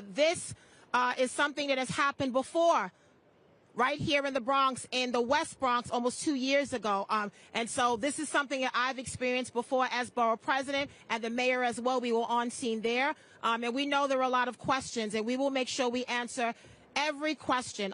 This is something that has happened before, right here in the Bronx, in the West Bronx, almost 2 years ago. And so this is something that I've experienced before as borough president, and the mayor as well. We were on scene there. And we know there are a lot of questions, and we will make sure we answer every question.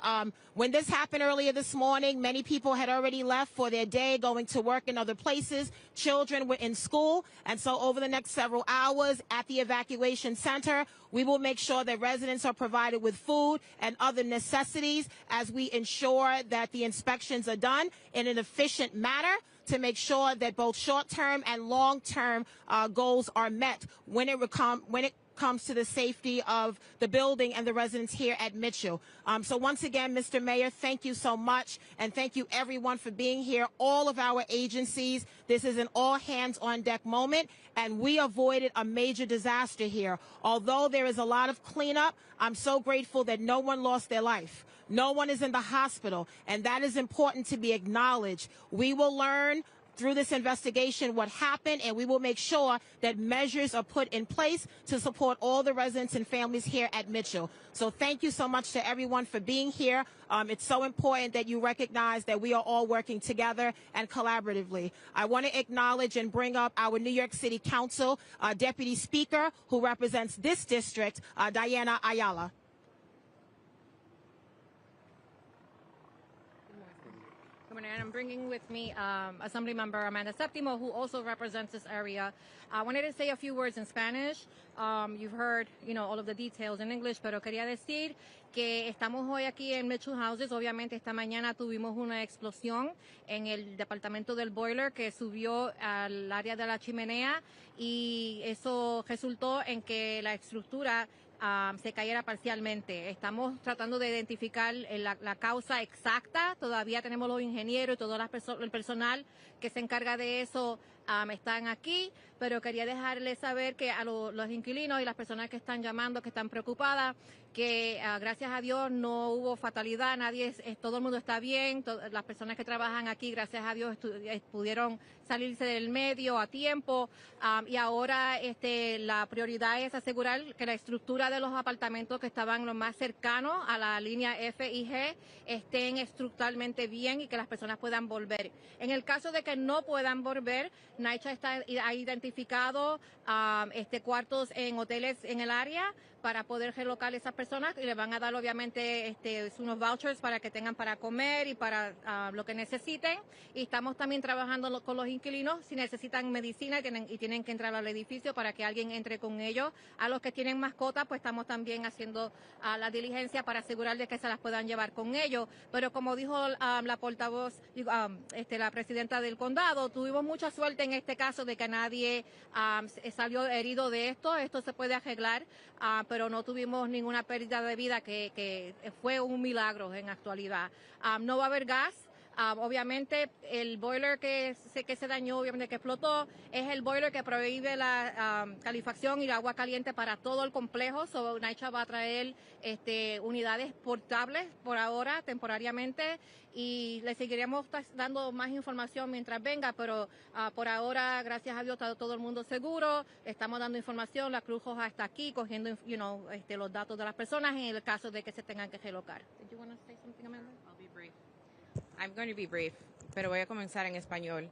When this happened earlier this morning, many people had already left for their day, going to work in other places. Children were in school. And so over the next several hours at the evacuation center, we will make sure that residents are provided with food and other necessities as we ensure that the inspections are done in an efficient manner to make sure that both short-term and long-term goals are met when it comes to the safety of the building and the residents here at Mitchell. So once again, Mr. Mayor, thank you so much, and thank you everyone for being here, all of our agencies. This is an all-hands-on-deck moment, and we avoided a major disaster here. Although there is a lot of cleanup, I'm so grateful that no one lost their life. No one is in the hospital, and that is important to be acknowledged. We will learn through this investigation what happened, and we will make sure that measures are put in place to support all the residents and families here at Mitchell. So thank you so much to everyone for being here. It's so important that you recognize that we are all working together and collaboratively. I want to acknowledge and bring up our New York City Council Deputy Speaker, who represents this district, Diana Ayala. And I'm bringing with me Assembly Member Amanda Septimo, who also represents this area. I wanted to say a few words in Spanish. You've heard, all of the details in English, pero quería decir que estamos hoy aquí en Mitchell Houses. Obviamente esta mañana tuvimos una explosión en el departamento del boiler que subió al área de la chimenea, y eso resultó en que la estructura se cayera parcialmente. Estamos tratando de identificar la causa exacta. Todavía tenemos los ingenieros y todo el personal que se encarga de eso están aquí, pero quería dejarles saber que a los inquilinos y las personas que están llamando, que están preocupadas, que gracias a Dios no hubo fatalidad, todo el mundo está bien, las personas que trabajan aquí, gracias a Dios, pudieron salirse del medio a tiempo, y ahora la prioridad es asegurar que la estructura de los apartamentos que estaban lo más cercanos a la línea F y G estén estructuralmente bien y que las personas puedan volver. En el caso de que no puedan volver, NYCHA ha identificado cuartos en hoteles en el área para poder relocar a esas personas, y le van a dar obviamente unos vouchers para que tengan para comer y para lo que necesiten. Y estamos también trabajando con los inquilinos si necesitan medicina y tienen que entrar al edificio para que alguien entre con ellos. A los que tienen mascotas, pues estamos también haciendo la diligencia para asegurar de que se las puedan llevar con ellos. Pero como dijo la portavoz, la presidenta del condado, tuvimos mucha suerte en este caso de que nadie salió herido de esto. Esto se puede arreglar, pero no tuvimos ninguna pérdida de vida, que fue un milagro en actualidad. No va a haber gas. Obviamente el boiler que se dañó, obviamente que explotó, es el boiler que prohíbe la calefacción y el agua caliente para todo el complejo. So, NYCHA va a traer unidades portables por ahora, temporariamente, y le seguiremos dando más información mientras venga, pero por ahora, gracias a Dios, está todo el mundo seguro. Estamos dando información, la Cruz Roja está aquí cogiendo los datos de las personas en el caso de que se tengan que relocar. Did you want to say something, Amanda? I'll be brief. I'm going to be brief, pero voy a comenzar en español.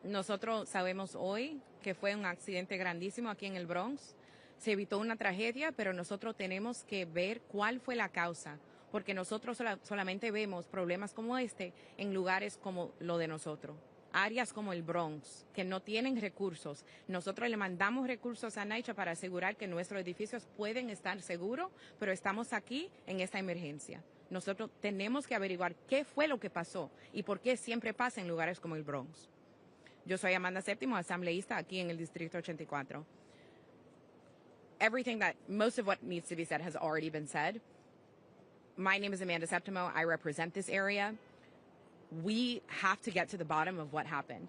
Nosotros sabemos hoy que fue un accidente grandísimo aquí en el Bronx. Se evitó una tragedia, pero nosotros tenemos que ver cuál fue la causa, porque nosotros solamente vemos problemas como en lugares como lo de nosotros. Áreas como el Bronx, que no tienen recursos. Nosotros le mandamos recursos a NYCHA para asegurar que nuestros edificios pueden estar seguros, pero estamos aquí en esta emergencia. Nosotros tenemos que averiguar qué fue lo que pasó y por qué siempre pasa en lugares como el Bronx. Yo soy Amanda Septimo, asambleísta aquí en el Distrito 84. Most of what needs to be said has already been said. My name is Amanda Septimo. I represent this area. We have to get to the bottom of what happened.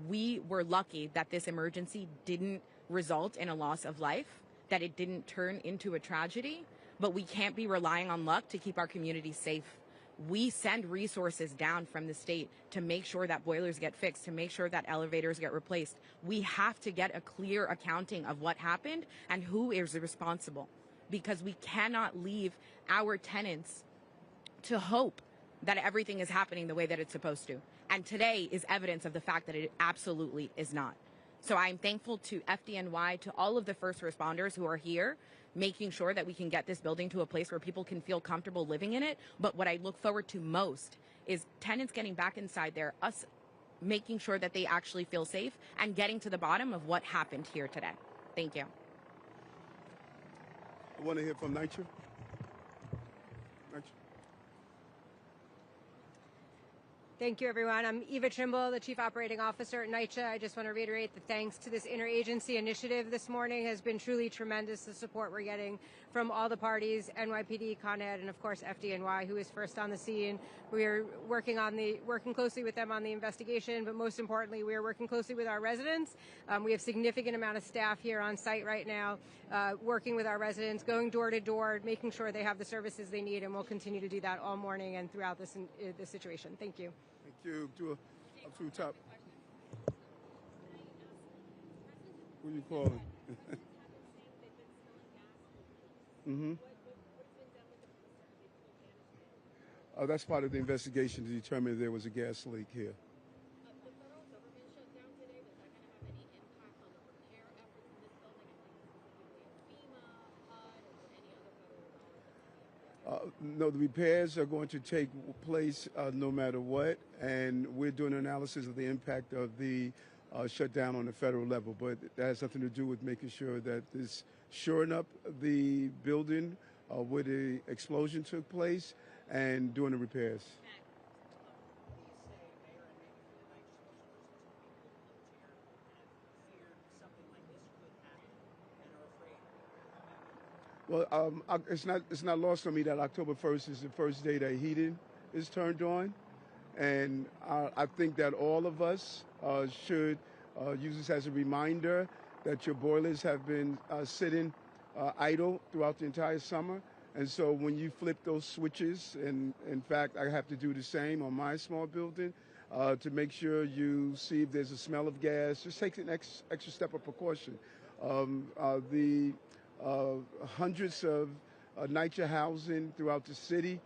We were lucky that this emergency didn't result in a loss of life, that it didn't turn into a tragedy. But we can't be relying on luck to keep our communities safe. We send resources down from the state to make sure that boilers get fixed, to make sure that elevators get replaced. We have to get a clear accounting of what happened and who is responsible. because we cannot leave our tenants to hope that everything is happening the way that it's supposed to. And today is evidence of the fact that it absolutely is not. So I'm thankful to FDNY, to all of the first responders who are here, making sure that we can get this building to a place where people can feel comfortable living in it. But what I look forward to most is tenants getting back inside there, us making sure that they actually feel safe, and getting to the bottom of what happened here today. Thank you. I want to hear from NYCHA. Thank you, everyone. I'm Eva Trimble, the Chief Operating Officer at NYCHA. I just want to reiterate the thanks to this interagency initiative this morning has been truly tremendous, the support we're getting from all the parties, NYPD, Con Ed, and of course FDNY, who is first on the scene. We are working closely with them on the investigation, but most importantly, we are working closely with our residents. We have significant amount of staff here on site right now, working with our residents, going door to door, making sure they have the services they need, and we'll continue to do that all morning and throughout this situation. Thank you. Thank you. Up to the top. Who you calling? Mm-hmm. That's part of the investigation to determine if there was a gas leak here. The federal government shut down today. Was that going to have any impact on the repair efforts in this building? I think specifically FEMA, HUD, or any other federal dollars? No, the repairs are going to take place no matter what, and we're doing an analysis of the impact of the shutdown on the federal level. But that has something to do with making sure that this shoring up the building where the explosion took place and doing the repairs. Well, it's not lost on me that October 1st is the first day that heating is turned on, and I think that all of us should use this as a reminder that your boilers have been sitting idle throughout the entire summer, and so when you flip those switches, and in fact I have to do the same on my small building, to make sure you see if there's a smell of gas, just take an extra step of precaution. Hundreds of NYCHA housing throughout the city.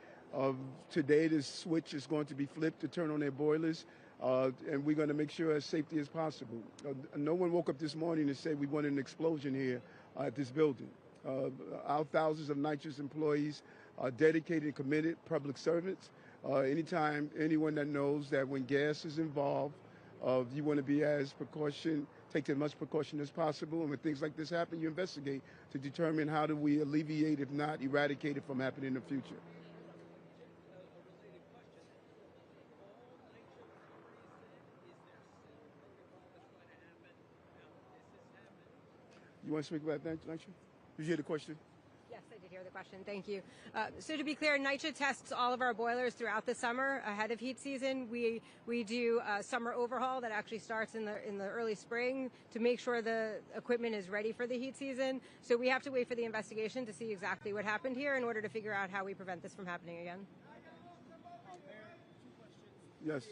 Today, this switch is going to be flipped to turn on their boilers, and we're going to make sure as safety as possible. No one woke up this morning and said we wanted an explosion here at this building. Our thousands of NYCHA's employees are dedicated and committed public servants. Anytime anyone that knows that when gas is involved, you want to be take as much precaution as possible, and when things like this happen, you investigate to determine how do we alleviate, if not eradicate it from happening in the future. You want to speak about that, NYCHA? Did you hear the question? Yes, I did hear the question. Thank you. So to be clear, NYCHA tests all of our boilers throughout the summer ahead of heat season. We do a summer overhaul that actually starts in the early spring to make sure the equipment is ready for the heat season. So we have to wait for the investigation to see exactly what happened here in order to figure out how we prevent this from happening again. Yes.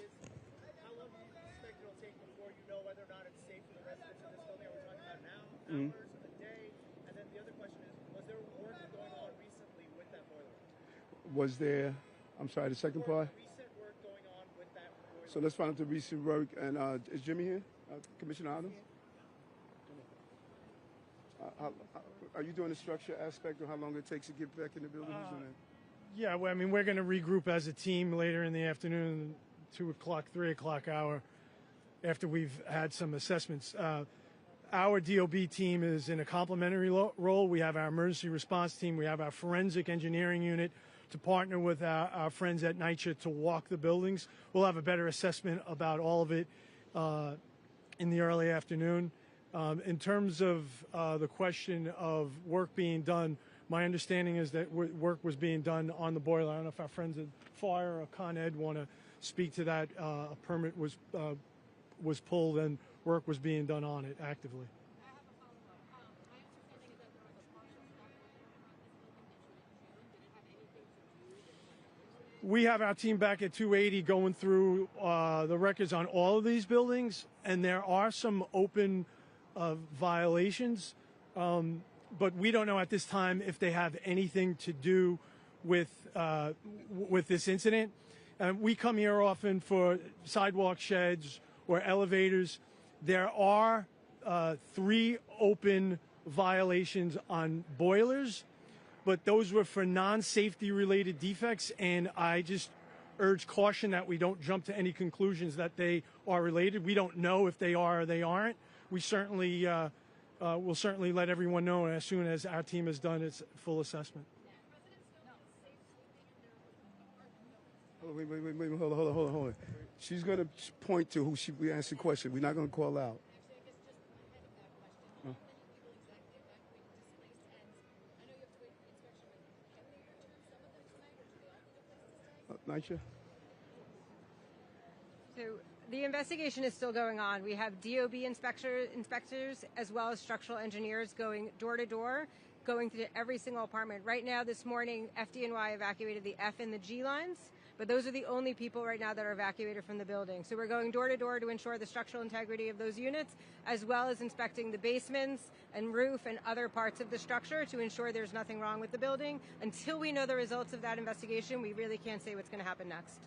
How long do you expect it'll take before you know whether or not it's safe for the residents of this building? Are we talking about now, hours, a day? And then the other question is, was there work going on recently with that boiler? Was there, I'm sorry, the second part? Recent work going on with that boiler. So let's find out the recent work. And is Jimmy here? Commissioner Adams? Are you doing the structure aspect of how long it takes to get back in the building? Yeah, well, I mean, we're going to regroup as a team later in the afternoon, 2 o'clock, 3 o'clock hour, after we've had some assessments. Our DOB team is in a complementary role. We have our emergency response team. We have our forensic engineering unit to partner with our friends at NYCHA to walk the buildings. We'll have a better assessment about all of it in the early afternoon. In terms of the question of work being done, my understanding is that work was being done on the boiler. I don't know if our friends at Fire or Con Ed want to speak to that. A permit was pulled and work was being done on it actively. I have a follow-up. My understanding is that there was a partial structure around this building issued in June. Did it have anything to do with what? We have our team back at 280 going through the records on all of these buildings, and there are some open violations. but we don't know at this time if they have anything to do with this incident. We come here often for sidewalk sheds or elevators. There are 3 open violations on boilers, but those were for non-safety related defects, and I just urge caution that we don't jump to any conclusions that they are related. We don't know if they are or they aren't. We certainly will certainly let everyone know as soon as our team has done its full assessment. Wait, hold on. She's going to point to who we asked the question. We're not going to call out. NYCHA? So the investigation is still going on. We have DOB inspectors as well as structural engineers going door to door, going through every single apartment. Right now, this morning, FDNY evacuated the F and the G lines, but those are the only people right now that are evacuated from the building. So we're going door to door to ensure the structural integrity of those units, as well as inspecting the basements and roof and other parts of the structure to ensure there's nothing wrong with the building. Until we know the results of that investigation, we really can't say what's going to happen next.